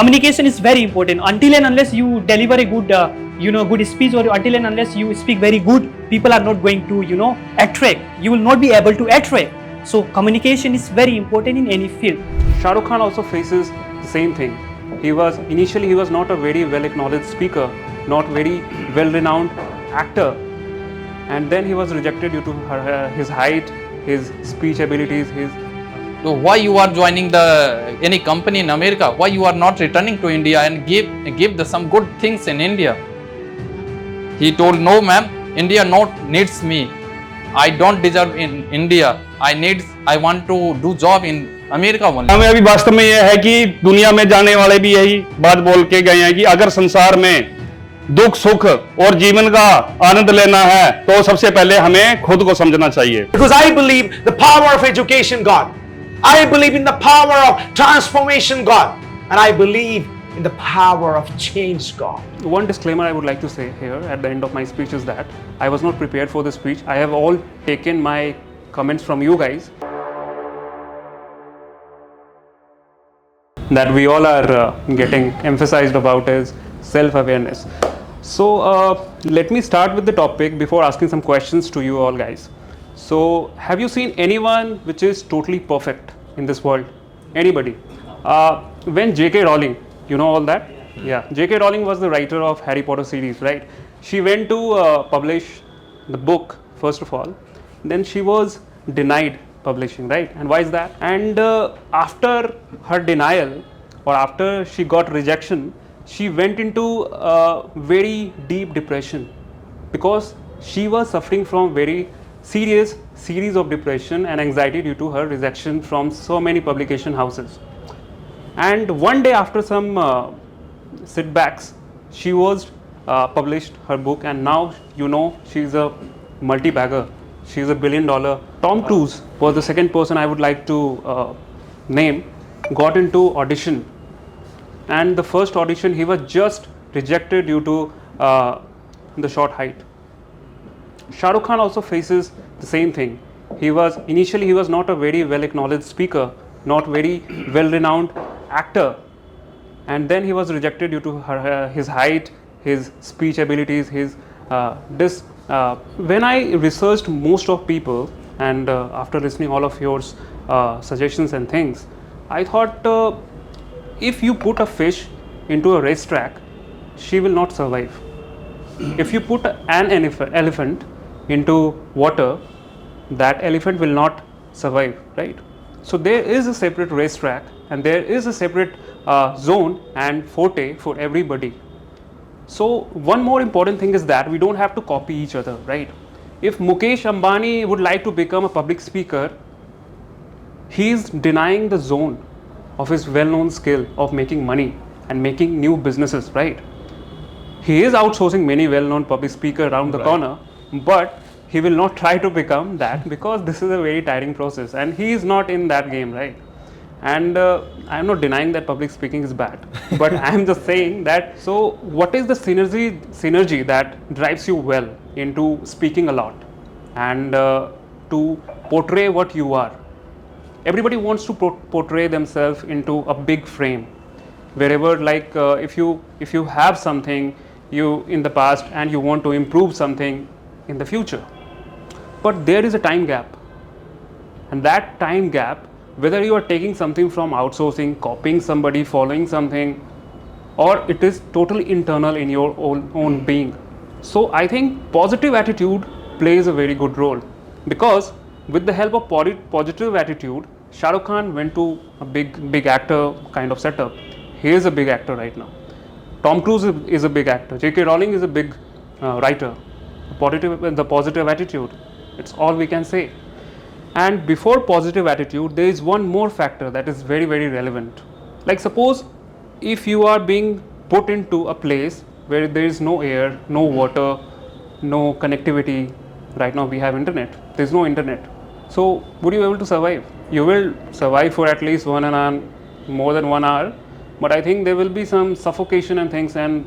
communication is very important. Until and unless you deliver a good good speech, or until and unless you speak very good, people are not going to attract. You will not be able to attract. So communication is very important in any field. Shah Rukh Khan also faces the same thing. Initially he was not a very well acknowledged speaker, not very well renowned actor, and then he was rejected due to his height, his speech abilities, So why you are joining any company in America? Why you are not returning to India and give some good things in India? He told, no ma'am, India needs me. I don't deserve in India. I want to do job in America only. हमें अभी वास्तव में यह है कि दुनिया में जाने वाले भी यही बात बोल के गए हैं कि अगर संसार में दुख सुख और जीवन का आनंद लेना है तो सबसे पहले हमें खुद को समझना चाहिए. Because I believe the power of education, God. I believe in the power of transformation, God. And I believe in the power of change, God. One disclaimer I would like to say here at the end of my speech is that I was not prepared for this speech. I have all taken my comments from you guys. That we all are getting emphasized about is self-awareness. So let me start with the topic before asking some questions to you all guys. So have you seen anyone which is totally perfect in this world? Anybody? When J.K. Rowling, you know all that? Yeah. J.K. Rowling was the writer of Harry Potter series, right? She went to publish the book first of all. Then she was denied publishing, right? And why is that? And after her denial, or after she got rejection, she went into a very deep depression because she was suffering from very serious series of depression and anxiety due to her rejection from so many publication houses. And one day after some setbacks, she was published her book, and now she's a multi-bagger. She's $1 billion. Tom Cruise was the second person I would like to name. Got into audition, and the first audition he was just rejected due to the short height. Shah Rukh Khan also faces the same thing. Initially he was not a very well acknowledged speaker, not very well renowned actor, and then he was rejected due to his height, his speech abilities, when I researched most of people, and after listening all of your suggestions and things, I thought if you put a fish into a racetrack, she will not survive. If you put an elephant into water, that elephant will not survive, right? So there is a separate racetrack, and there is a separate zone and forte for everybody. So one more important thing is that we don't have to copy each other, right? If Mukesh Ambani would like to become a public speaker, he is denying the zone of his well-known skill of making money and making new businesses, right? He is outsourcing many well-known public speakers around the corner, but he will not try to become that because this is a very tiring process, and he is not in that game, right? And I am not denying that public speaking is bad, but I am just saying that, so what is the synergy that drives you well into speaking a lot and to portray what you are? Everybody wants to portray themselves into a big frame, wherever, like if you have something in the past and you want to improve something in the future, but there is a time gap, and that time gap, whether you are taking something from outsourcing, copying somebody, following something, or it is totally internal in your own being. So I think positive attitude plays a very good role, because with the help of positive attitude, Shah Rukh Khan went to a big actor kind of setup. He is a big actor right now. Tom Cruise is a big actor. J.K. Rowling is a big writer. The positive attitude, it's all we can say. And before positive attitude, there is one more factor that is very, very relevant. Like suppose if you are being put into a place where there is no air, no water, no connectivity. Right now we have internet. There is no internet. So would you be able to survive? You will survive for at least more than 1 hour. But I think there will be some suffocation and things, and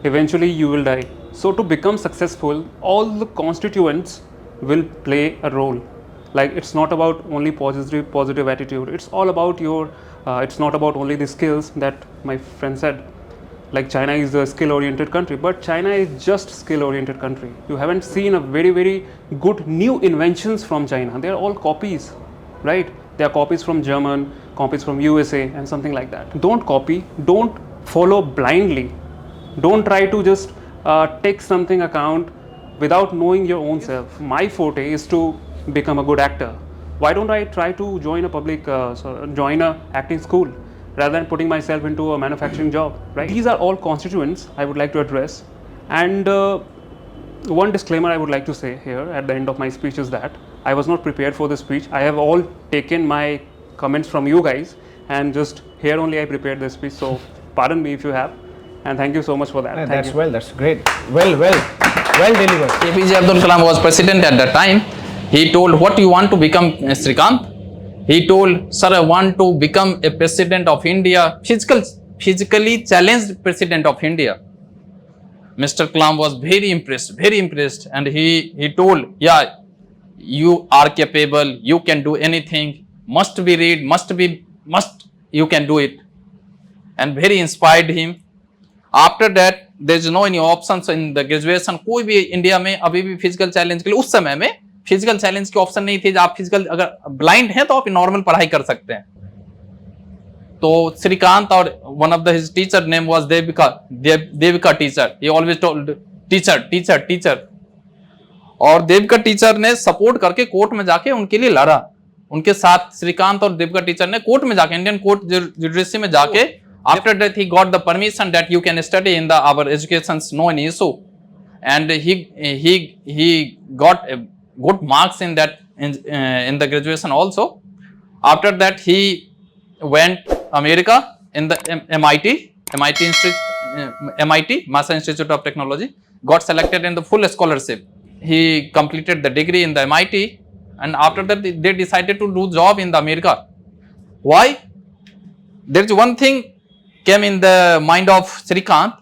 eventually you will die. So to become successful, all the constituents will play a role. Like it's not about only positive attitude. It's all about your It's not about only the skills that my friend said. Like China is a skill-oriented country, but China is just skill-oriented country. You haven't seen a very good new inventions from China. They are all copies, right? They are copies from German, copies from USA, and something like that. Don't copy. Don't follow blindly. Don't try to just take something account without knowing your own self. My forte is to become a good actor. Why don't I try to join join a acting school rather than putting myself into a manufacturing job, right? These are all constituents I would like to address. And one disclaimer I would like to say here at the end of my speech is that I was not prepared for this speech. I have all taken my comments from you guys, and just here only I prepared this speech. So pardon me if you have, and thank you so much for that. Yeah, Thank that's you. well, that's great. Well delivered. APJ Abdul Kalam was president at that time. He told, what you want to become, Srikanth? He told, sir, I want to become a president of India, physically challenged president of India. Mr. Kalam was very impressed, and he told, yeah, you are capable, you can do anything, must you can do it, and very inspired him. After that, there is no any options in the graduation. कोई भी India में अभी भी physical challenge के लिए, उस समय में फिजिकल चैलेंज के ऑप्शन नहीं थे। आप फिजिकल अगर ब्लाइंड हैं तो आप नॉर्मल पढ़ाई कर सकते हैं। तो श्रीकांत और one of the his teacher name was Devika teacher. He always told teacher. और देविका टीचर ने सपोर्ट करके कोर्ट में जाके उनके लिए लड़ा। उनके साथ श्रीकांत और देविका टीचर ने कोर्ट में जाके, इंडियन कोर्ट जुडिशरी में जाके, after that he got the permission that you can study in the our education's no any issue, and he got good marks in that in the graduation also. After that he went America in the MIT Master Institute of Technology, got selected in the full scholarship. He completed the degree in the MIT, and after that they decided to do job in the America. Why? There is one thing came in the mind of Srikanth.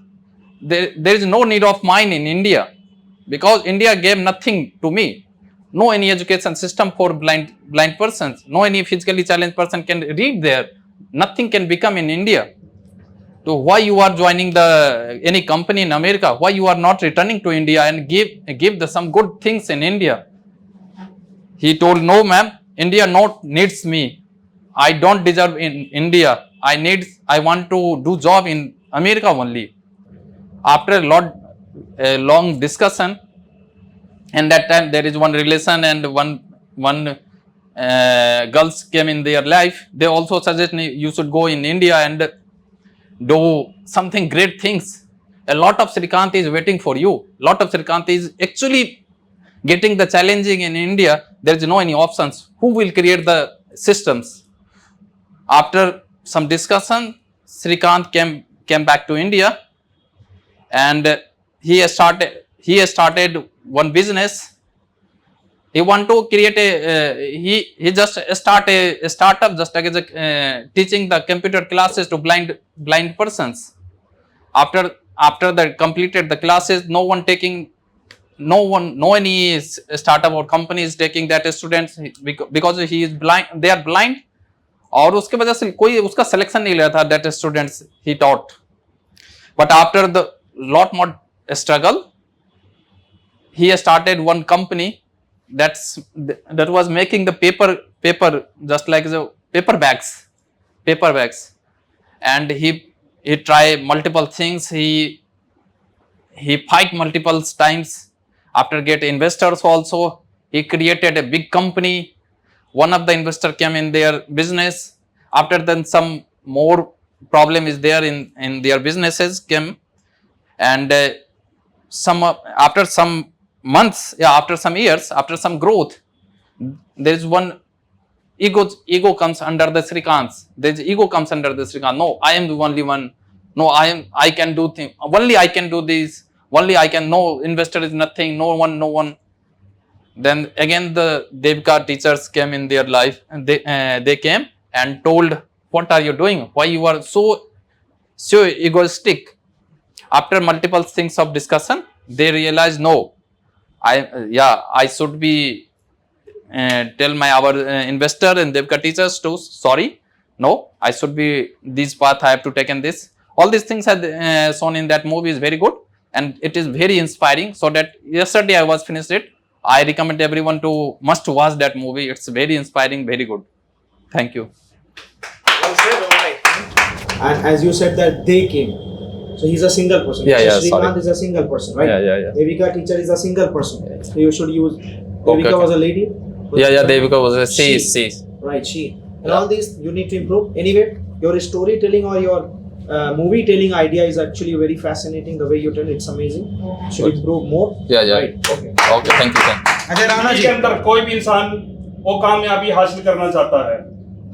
There is no need of mine in India, because India gave nothing to me. No any education system for blind persons. No any physically challenged person can read there. Nothing can become in India. So why you are joining any company in America? Why you are not returning to India and give some good things in India? He told, no ma'am, India not needs me. I don't deserve in India. I want to do job in America only. After a long discussion, and that time there is one relation and one girls came in their life. They also suggest you should go in India and do something great things. A lot of Srikanth is waiting for you. Lot of Srikanth is actually getting the challenging in India. There is no any options. Who will create the systems? After some discussion, Srikanth came back to India, and he has started one business. He want to create he just start a startup, just like teaching the computer classes to blind persons. After they completed the classes, no any startup or company is taking that students, because he is blind. They are blind. और उसके वजह से कोई उसका selection नहीं लिया था that students he taught. But after the lot more struggle, he started one company that was making the paper just like the paper bags, and he tried multiple things. He fight multiple times. After get investors also, he created a big company. One of the investor came in their business. After then some more problem is there in their businesses came, and after some months, after some years, after some growth, there is one ego comes under the Srikanth. There is ego comes under the Srikanth. No, I am the only one. No, I can do things. Only I can do this. Only I can. No investor is nothing. No one. Then again the Devika teachers came in their life, and they came and told, what are you doing? Why you are so egoistic? After multiple things of discussion, they realized, no, I should be tell our investor and Devika teachers to sorry. no, I should be this path. I have to take in this. All these things are shown in that movie is very good, and it is very inspiring. So that yesterday I was finished it. I recommend everyone to must watch that movie. It's very inspiring, very good. Thank you. Well said, all right. And as you said that they came. So he's a single person. Yeah, yeah, Srikanth sorry. is a single person, right? Yeah. Devika teacher is a single person. Yeah. So you should use. Devika okay. was a lady. Yeah, Devika was a She. she. Right, she. And all these you need to improve. Anyway, your storytelling or your movie telling idea is actually very fascinating. The way you tell it's amazing. Should improve more. Yeah. Right. Okay. Okay, thank you. Ajay Rana जिंदगी ji. के अंदर कोई भी इंसान वो कामयाबी हासिल करना चाहता है।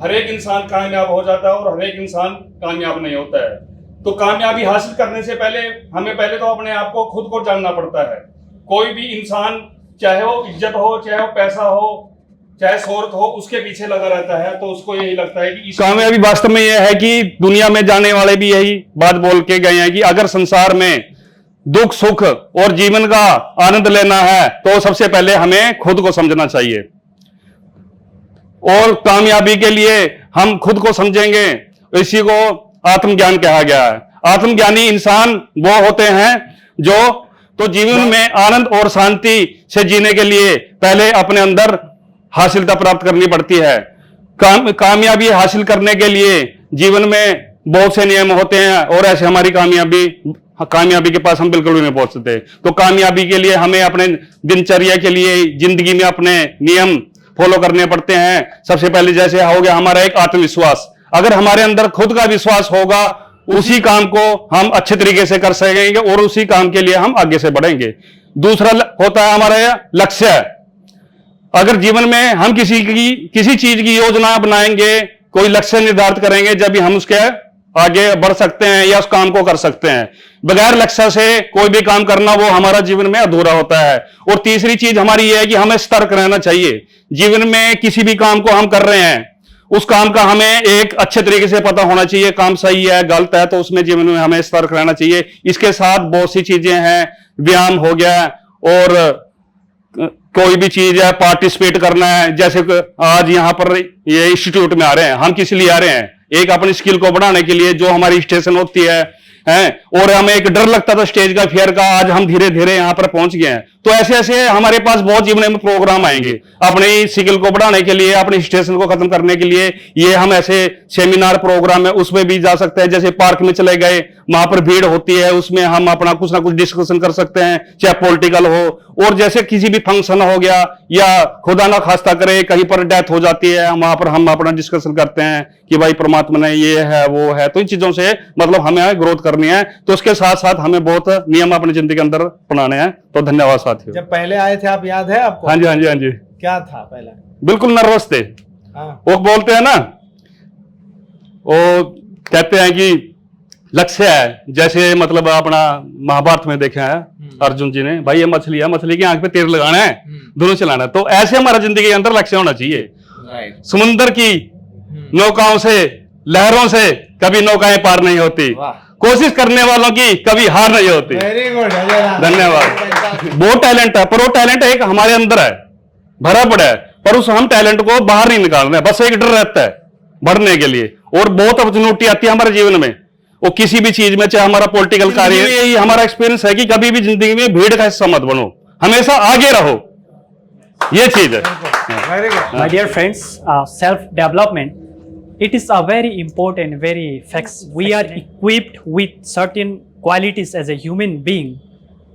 हर एक इंसान कामयाब हो जाता है और हर एक इंसान कामयाब नहीं होता है। तो कामयाबी हासिल करने से पहले हमें पहले तो अपने आप को खुद को जानना पड़ता है। कोई भी इंसान चाहे वो इज्जत हो, चाहे वो पैसा हो, चाहे शोहरत हो, उसके पीछे लगा रहता है। तो उसको यही लगता है कि कामयाबी वास्तव में यह है कि दुनिया में जाने वाले भी यही बात बोल के गए हैं कि अगर संसार में दुख सुख और जीवन का आनंद लेना है तो सबसे पहले हमें खुद को समझना चाहिए, और कामयाबी के लिए हम खुद को समझेंगे। इसी को आत्मज्ञान कहा गया है। आत्मज्ञानी इंसान वो होते हैं जो तो जीवन में आनंद और शांति से जीने के लिए पहले अपने अंदर हासिलता प्राप्त करनी पड़ती है। कामयाबी हासिल करने के लिए जीवन में बहुत से नियम होते हैं और ऐसे हमारी कामयाबी के पास हम बिल्कुल भी नहीं पहुंच सकते। तो कामयाबी के लिए हमें अपने दिनचर्या के लिए जिंदगी में अपने नियम फॉलो करने पड़ते हैं। सबसे पहले जैसे हो गया हमारा एक आत्मविश्वास। अगर हमारे अंदर खुद का विश्वास होगा, उसी काम को हम अच्छे तरीके से कर सकेंगे और उसी काम के लिए हम आगे से बढ़ेंगे। दूसरा होता है हमारा लक्ष्य। अगर जीवन में हम किसी चीज की योजना बनाएंगे, कोई लक्ष्य निर्धारित करेंगे, जब भी हम उसके आगे बढ़ सकते हैं या उस काम को कर सकते हैं। बगैर लक्ष्य से कोई भी काम करना वो हमारा जीवन में अधूरा होता है। और तीसरी चीज हमारी ये है कि हमें सतर्क रहना चाहिए। जीवन में किसी भी काम को हम कर रहे हैं, उस काम का हमें एक अच्छे तरीके से पता होना चाहिए। काम सही है गलत है, तो उसमें जीवन में हमें सतर्क रहना चाहिए। इसके साथ बहुत सी चीजें हैं, व्यायाम हो गया और कोई भी चीज है पार्टिसिपेट करना है। जैसे आज यहाँ पर ये इंस्टीट्यूट में आ रहे हैं, हम किस लिए आ रहे हैं? एक अपनी स्किल को बढ़ाने के लिए, जो हमारी स्टेशन होती है और हमें एक डर लगता था स्टेज का, फियर का, आज हम धीरे धीरे यहाँ पर पहुंच गए हैं। तो ऐसे ऐसे हमारे पास बहुत जीवन में प्रोग्राम आएंगे अपनी स्किल को बढ़ाने के लिए, अपनी स्टेशन को खत्म करने के लिए। ये हम ऐसे सेमिनार प्रोग्राम है उसमें भी जा सकते हैं। जैसे पार्क में चले गए, वहां पर भीड़ होती है, उसमें हम अपना कुछ ना कुछ डिस्कशन कर सकते हैं, चाहे पॉलिटिकल हो। और जैसे किसी भी फंक्शन हो गया या खुदा ना खास्ता करे कहीं पर डेथ हो जाती है, वहां पर हम अपना डिस्कशन करते हैं कि भाई परमात्मा ने ये है वो है। तो इन चीजों से मतलब हमें ग्रोथ करनी है। तो उसके साथ साथ हमें बहुत नियम अपनी जिंदगी के अंदर अपनाने हैं। तो धन्यवाद साथियों। जब पहले आए थे आप, याद है आपको? हाँ जी। क्या था पहले? बिल्कुल नर्वस थे। हाँ। वो बोलते हैं ना, वो कहते हैं कि लक्ष्य है, जैसे मतलब अपना महाभारत में देखा है अर्जुन जी ने, भाई ये मछली है, मछली की आंख पे तीर लगाना है, दोनों चलाना है। तो ऐसे हमारा जिंदगी के अंदर लक्ष्य होना चाहिए। समुद्र की नौकाओं से, लहरों से कभी नौकाएं पार नहीं होती, कोशिश करने वालों की कभी हार नहीं होती। वेरी गुड, धन्यवाद। बहुत टैलेंट है, पर वो टैलेंट एक हमारे अंदर है, भरा पड़ा है, पर उस हम टैलेंट को बाहर नहीं निकाल रहे। बस एक डर रहता है बढ़ने के लिए। और बहुत अपॉर्चुनिटी आती है हमारे जीवन में, वो किसी भी चीज में, चाहे हमारा पॉलिटिकल कार्य है। यही हमारा एक्सपीरियंस है कि कभी भी जिंदगी में भीड़ का हिस्सा मत बनो, हमेशा आगे रहो। ये चीज है। Very good. My dear friends, self-development, it is a very important, very facts. We are equipped with certain qualities as a human being.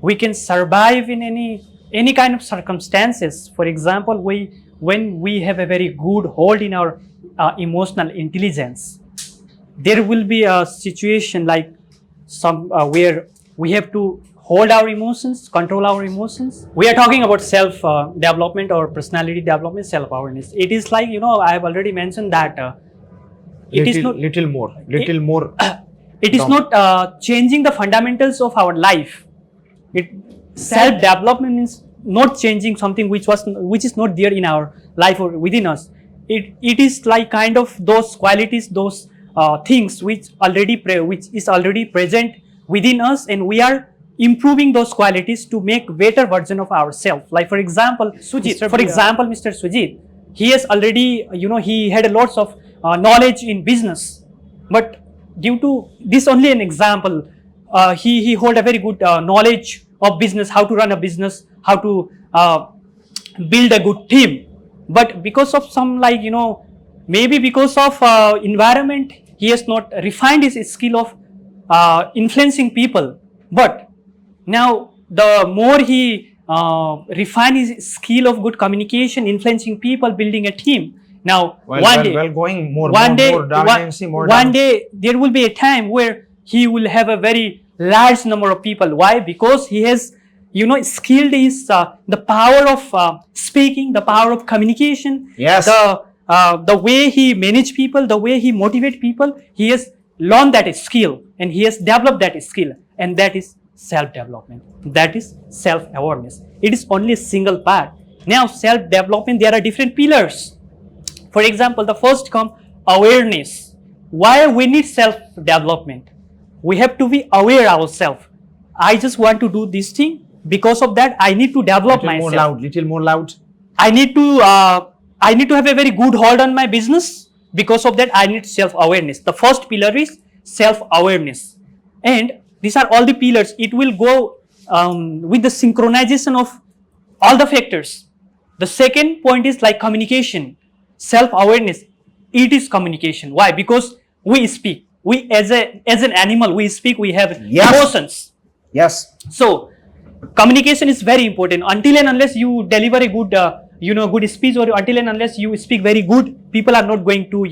We can survive in any kind of circumstances. For example, when we have a very good hold in our emotional intelligence, there will be a situation like where we have to hold our emotions, control our emotions. We are talking about self development or personality development, self awareness. It is like, I have already mentioned that it is not little more. It is not changing the fundamentals of our life. Self development means not changing something which is not there in our life or within us. It is like kind of those qualities, those things which is already present within us, and we are improving those qualities to make better version of ourselves. Like for example, Mr. Sujit, he has already, he had lots of knowledge in business, but due to this only an example, he hold a very good knowledge of business, how to run a business, how to build a good team, but because of some maybe because of environment, he has not refined his skill of influencing people. But now the more he refine his skill of good communication, influencing people, building a team, now one day there will be a time where he will have a very large number of people. Why? Because he has skilled is the power of speaking, the power of communication. Yes. The way he manage people, the way he motivate people, he has learned that skill and he has developed that skill, and that is self-development. That is self-awareness. It is only a single part. Now self-development, there are different pillars. For example, the first come awareness. Why we need self-development? We have to be aware ourselves. I just want to do this thing. Because of that, I need to develop myself. Little more loud. I need to have a very good hold on my business. Because of that, I need self-awareness. The first pillar is self-awareness. And these are all the pillars. It will go with the synchronization of all the factors. The second point is like communication. Self-awareness. It is communication. Why? Because we speak. We as an animal, we speak, we have emotions. Yes. So communication is very important. Until and unless you deliver a good good speech, or until and unless you speak very good, people are not going to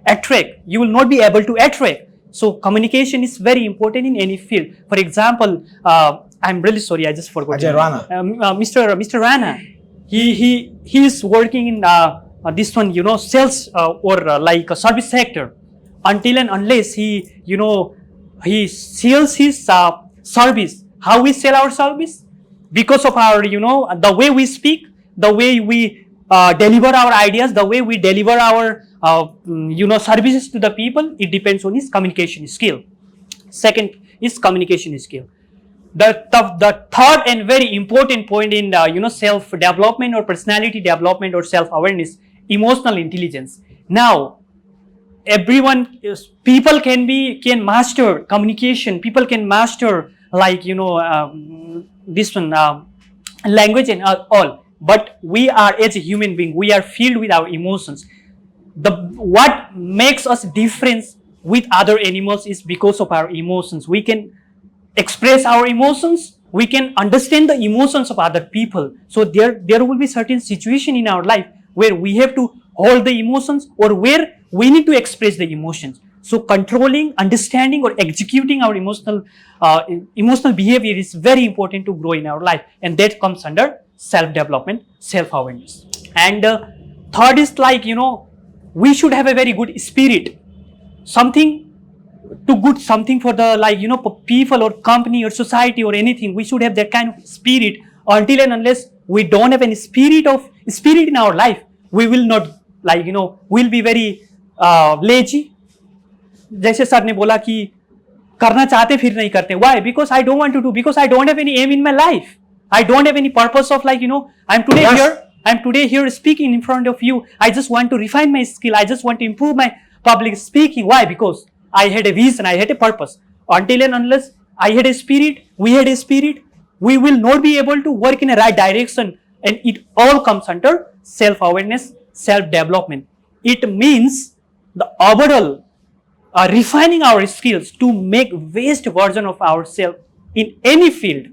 attract. You will not be able to attract. So communication is very important in any field. For example, I'm really sorry, I just forgot. Ajay Rana. Mr. Rana, he is working in this one, sales or like a service sector. Until and unless he sells his service. How we sell our service? Because of our the way we speak, the way we deliver our ideas, the way we deliver our services to the people. It depends on his communication skill. Second is communication skill. The third and very important point in self development or personality development or self awareness, emotional intelligence. Now people can master communication, people can master this one language and all, but we are, as a human being, we are filled with our emotions. What makes us different with other animals is because of our emotions. We can express our emotions, we can understand the emotions of other people. So there will be certain situation in our life where we have to hold the emotions, or where we need to express the emotions. So controlling, understanding, or executing our emotional behavior is very important to grow in our life, and that comes under self-development, self-awareness. And third is we should have a very good spirit, something for the people or company or society or anything. We should have that kind of spirit. Until and unless we don't have any spirit in our life, we will not we'll be very lazy. जैसे sir ने बोला कि करना चाहते फिर नहीं करते. Why? Because I don't want to do. Because I don't have any aim in my life. I don't have any purpose of I'm today here speaking in front of you. I just want to refine my skill. I just want to improve my public speaking. Why? Because I had a vision. I had a purpose. Until and unless I had a spirit, we had a spirit, we will not be able to work in a right direction. And it all comes under self-awareness, self-development. It means the overall refining our skills to make best version of ourselves in any field,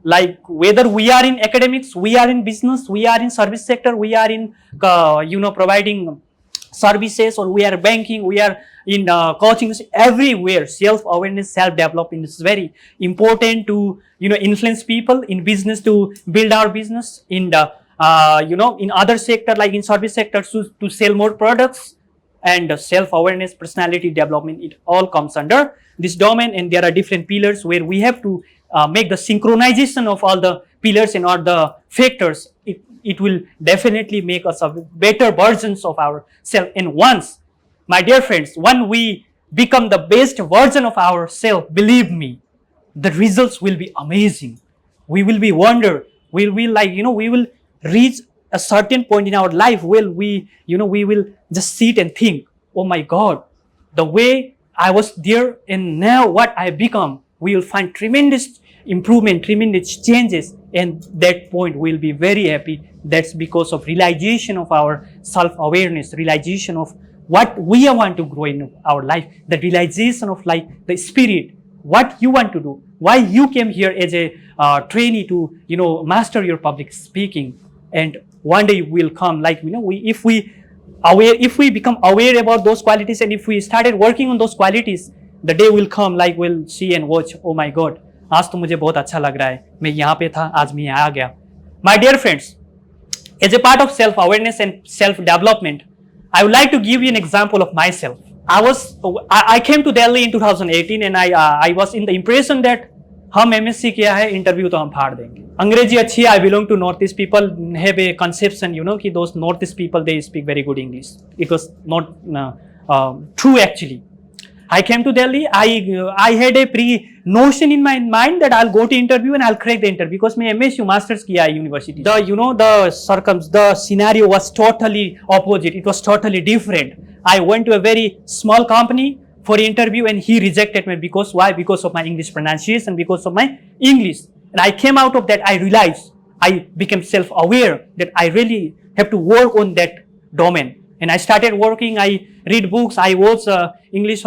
like whether we are in academics, we are in business, we are in service sector, we are in providing services, or we are banking, we are in coaching. Everywhere self-awareness, self-development is very important to influence people in business, to build our business, in the in other sector like in service sector to sell more products. And self-awareness, personality development, it all comes under this domain, and there are different pillars where we have to make the synchronization of all the pillars and all the factors. It will definitely make us a better versions of ourselves. And once, my dear friends, when we become the best version of ourselves, believe me, the results will be amazing. We will be wonder. We will we will reach a certain point in our life where we will just sit and think, oh my God, the way I was there and now what I become, we will find tremendous improvement, tremendous changes, and that point we'll be very happy. That's because of realization of our self-awareness, realization of what we want to grow in our life, the realization of like the spirit, what you want to do, why you came here as a trainee to master your public speaking, and one day will come like if we become aware about those qualities, and if we started working on those qualities, the day will come like we'll see and watch, oh my God, आज तो मुझे बहुत अच्छा लग रहा है, मैं यहाँ पे था, आज मैं यहाँ आ गया. My dear friends, as a part of self-awareness and self-development, I would like to give you an example of myself. I came to Delhi in 2018 and I was in the impression that हम MSc किया है, interview तो हम फाड़ देंगे. अंग्रेजी अच्छी है, I belong to Northeast people have a conception, कि those Northeast people they speak very good English. It was not true actually. I came to Delhi. I had a pre-notion in my mind that I'll go to interview and I'll crack the interview because मैं MSc Masters किया है university. The scenario was totally opposite. It was totally different. I went to a very small company for interview and he rejected me because why? Because of my English pronunciation, because of my English. And I came out of that. I realized I became self-aware that I really have to work on that domain. And I started working, I read books, I watch English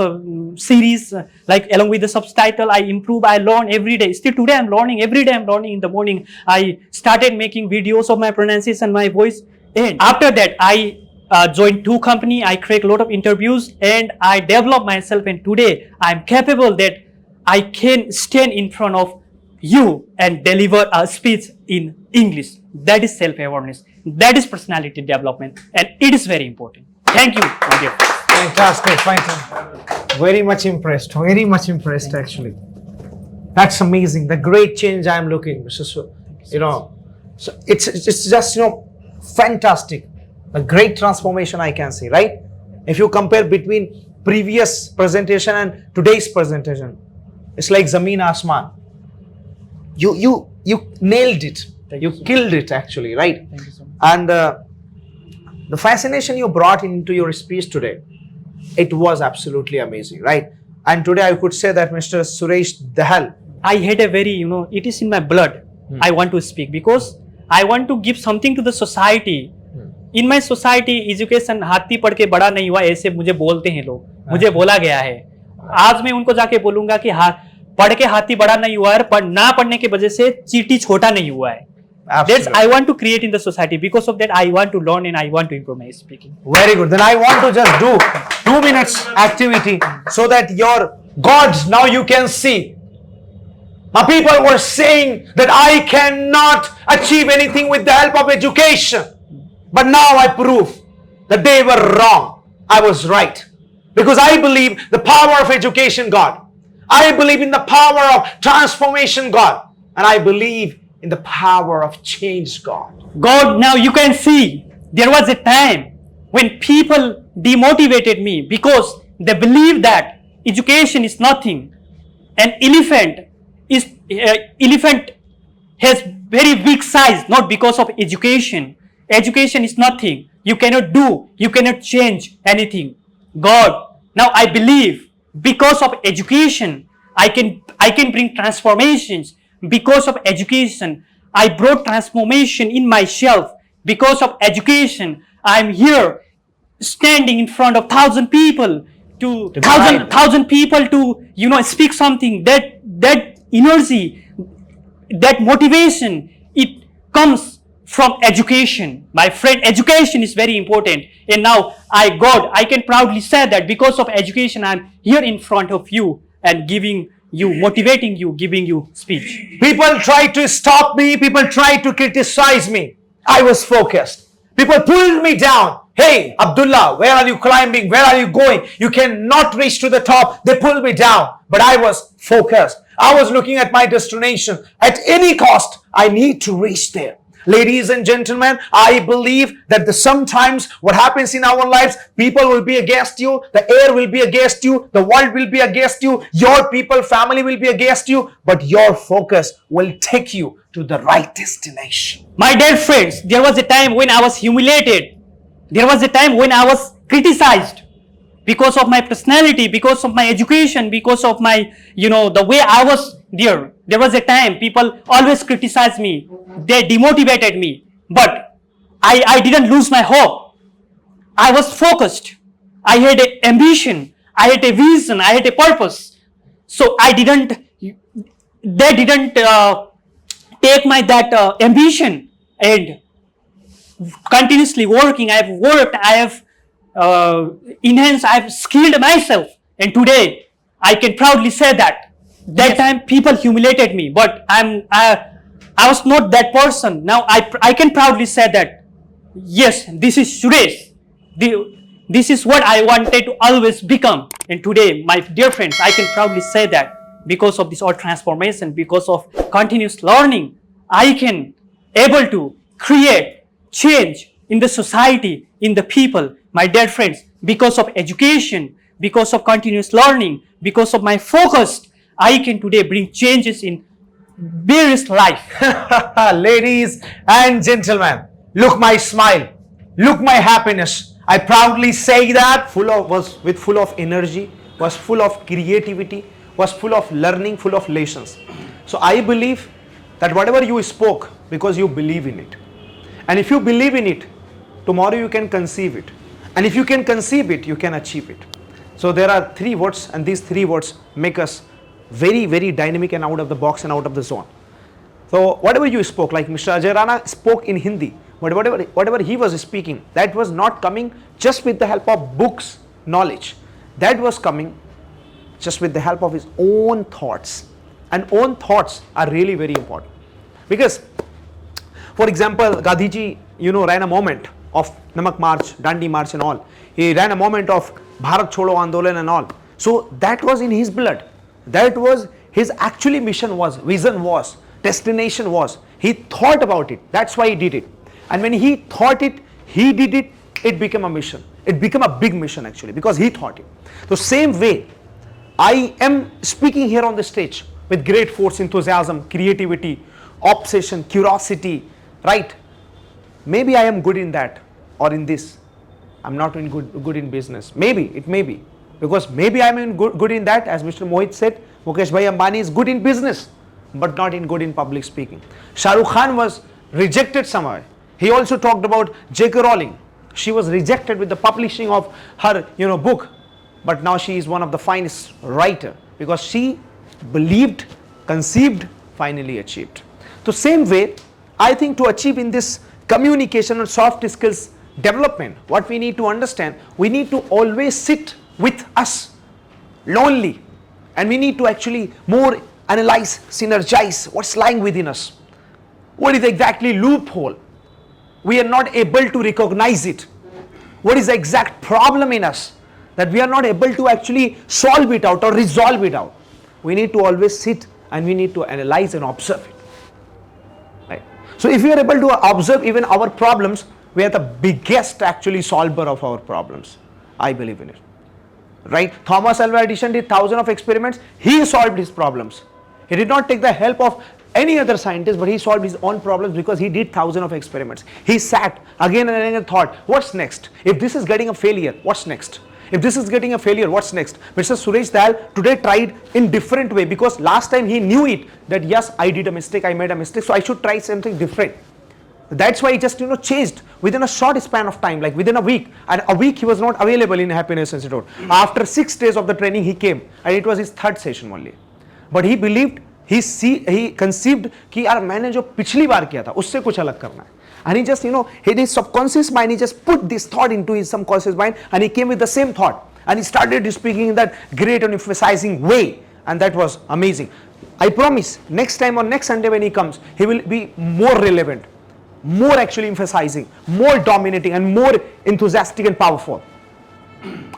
series, like along with the subtitle, I improve, I learn every day. Still today I'm learning, every day I'm learning in the morning. I started making videos of my pronunciation, my voice. And after that, I joined 2 companies, I cracked a lot of interviews and I developed myself. And today I'm capable that I can stand in front of you and deliver a speech in English. That is self-awareness. That is personality development, and it is very important. Thank you, my dear. Fantastic, fantastic. Very much impressed actually. That's amazing. The great change I am looking. So it's just fantastic. A great transformation I can see, right? If you compare between previous presentation and today's presentation, it's like Zameen Asman. You nailed it. You killed it actually, right? Thank you so much. And the fascination you brought into your speech today, it was absolutely amazing, right? And today I could say that Mr. Suresh Dahal, I had a very, it is in my blood. I want to speak because I want to give something to the society. In my society, education हाथी पढ़ के बड़ा नहीं हुआ, ऐसे मुझे बोलते हैं लोग, मुझे बोला गया है. आज मैं उनको जाके बोलूंगा कि पढ़ के हाथी बड़ा नहीं हुआ है, ना पढ़ने की वजह से चींटी छोटा नहीं हुआ है. That's I want to create in the society. Because of that, I want to learn and I want to improve my speaking. Very good. Then I want to just do 2 minutes activity so that your gods now you can see. Now people were saying that I cannot achieve anything with the help of education. But now I prove that they were wrong. I was right. Because I believe the power of education, God. I believe in the power of transformation, God. And I believe in the power of change, God. God, now you can see, there was a time when people demotivated me because they believe that education is nothing. An elephant has very big size, not because of education. Education is nothing. You cannot do, you cannot change anything. God, now I believe because of education, I can bring transformations. Because of education, I brought transformation in myself. Because of education, I am here standing in front of 1,000 people to thousand people to speak something. That energy, that motivation, it comes from education. My friend, education is very important. And now I can proudly say that because of education, I am here in front of you and giving you, motivating you, giving you speech. People tried to stop me. People tried to criticize me. I was focused. People pulled me down. Hey, Abdullah, where are you climbing? Where are you going? You cannot reach to the top. They pulled me down. But I was focused. I was looking at my destination. At any cost, I need to reach there. Ladies and gentlemen, I believe that sometimes what happens in our lives, people will be against you, the air will be against you, the world will be against you, your people, family will be against you, but your focus will take you to the right destination. My dear friends, there was a time when I was humiliated. There was a time when I was criticized. because of my personality, because of my education, because of my, the way I was there. There was a time people always criticized me. They demotivated me. But I didn't lose my hope. I was focused. I had an ambition. I had a vision. I had a purpose. So they didn't take my that ambition, and continuously working. I have worked. I have enhanced. I have skilled myself, and today I can proudly say that time people humiliated me, but I was not that person. Now I can proudly say that yes, this is Suresh. This is what I wanted to always become. And today, my dear friends, I can proudly say that because of this all transformation, because of continuous learning, I can able to create change in the society, in the people. My dear friends, because of education, because of continuous learning, because of my focus, I can today bring changes in various life. Ladies and gentlemen, look my smile, look my happiness. I proudly say that was full of energy, was full of creativity, was full of learning, full of lessons. So I believe that whatever you spoke, because you believe in it. And if you believe in it, tomorrow you can conceive it. And if you can conceive it, you can achieve it. So there are 3 words, and these 3 words make us very, very dynamic and out of the box and out of the zone. So whatever you spoke, like Mr. Ajay Rana spoke in Hindi, but whatever he was speaking, that was not coming just with the help of books, knowledge. That was coming just with the help of his own thoughts. And own thoughts are really very important. Because, for example, Gandhiji, ran a moment of Namak March, Dandi March and all. He ran a moment of Bharat Chodo Andolan and all. So that was in his blood. That was his actually mission was, vision was, destination was. He thought about it. That's why he did it. And when he thought it, he did it, it became a mission. It became a big mission actually, because he thought it. So same way, I am speaking here on the stage with great force, enthusiasm, creativity, obsession, curiosity, right? Maybe I am good in that or in this. I'm not in good in business. Maybe, it may be. Because maybe I'm in good in that, as Mr. Mohit said, Mukesh Bhai Ambani is good in business, but not in good in public speaking. Shah Rukh Khan was rejected somewhere. He also talked about J.K. Rowling. She was rejected with the publishing of her, book, but now she is one of the finest writer because she believed, conceived, finally achieved. So same way, I think to achieve in this communication and soft skills development, what we need to understand, we need to always sit with us, lonely, and we need to actually more analyze, synergize what's lying within us. What is exactly loophole? We are not able to recognize it. What is the exact problem in us that we are not able to actually solve it out or resolve it out? We need to always sit and we need to analyze and observe it. Right? So if we are able to observe even our problems, we are the biggest actually solver of our problems. I believe in it. Right? Thomas Alva Edison did thousands of experiments. He solved his problems. He did not take the help of any other scientist, but he solved his own problems because he did thousands of experiments. He sat again and again and thought, what's next? If this is getting a failure, what's next? If this is getting a failure, what's next? Mr. Suresh Dayal today tried in different way because last time he knew it that yes, I did a mistake, I made a mistake, so I should try something different. That's why he just changed within a short span of time, like within a week. And a week he was not available in Happiness Institute. After 6 days of the training he came, and it was his 3rd session only. But he believed, he conceived कि यार मैंने जो पिछली बार किया था उससे कुछ अलग करना है. And he just his subconscious mind, he just put this thought into his subconscious mind, and he came with the same thought, and he started speaking in that great and emphasizing way, and that was amazing. I promise next time on next Sunday when he comes, he will be more relevant, more actually emphasizing, more dominating, and more enthusiastic and powerful.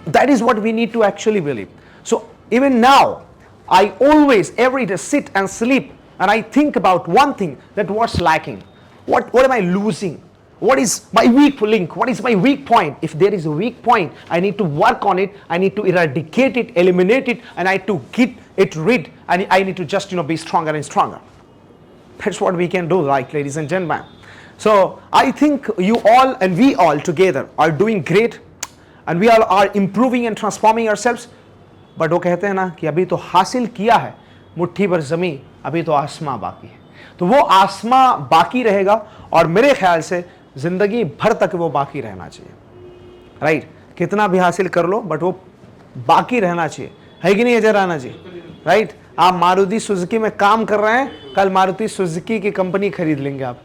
That is what we need to actually believe. So even now, I always every day sit and sleep and I think about one thing, that what's lacking, what am I losing, what is my weak link, what is my weak point. If there is a weak point, I need to work on it, I need to eradicate it, eliminate it, and I need to get it rid, and I need to just be stronger and stronger. That's what we can do, like ladies and gentlemen. So I think you all and we all together are doing great. And we are improving and transforming ourselves, but वो कहते हैं ना कि अभी तो हासिल किया है मुट्ठी भर जमीन, अभी तो आसमां बाकी है। तो वो आसमां बाकी रहेगा और मेरे ख्याल से जिंदगी भर तक वो बाकी रहना चाहिए, राइट? कितना भी हासिल कर लो बट वो बाकी रहना चाहिए, है कि नहीं अजय राणा जी, राइट? आप मारुति सुजुकी में काम कर रहे हैं, कल मारुति सुजुकी की कंपनी खरीद लेंगे आप,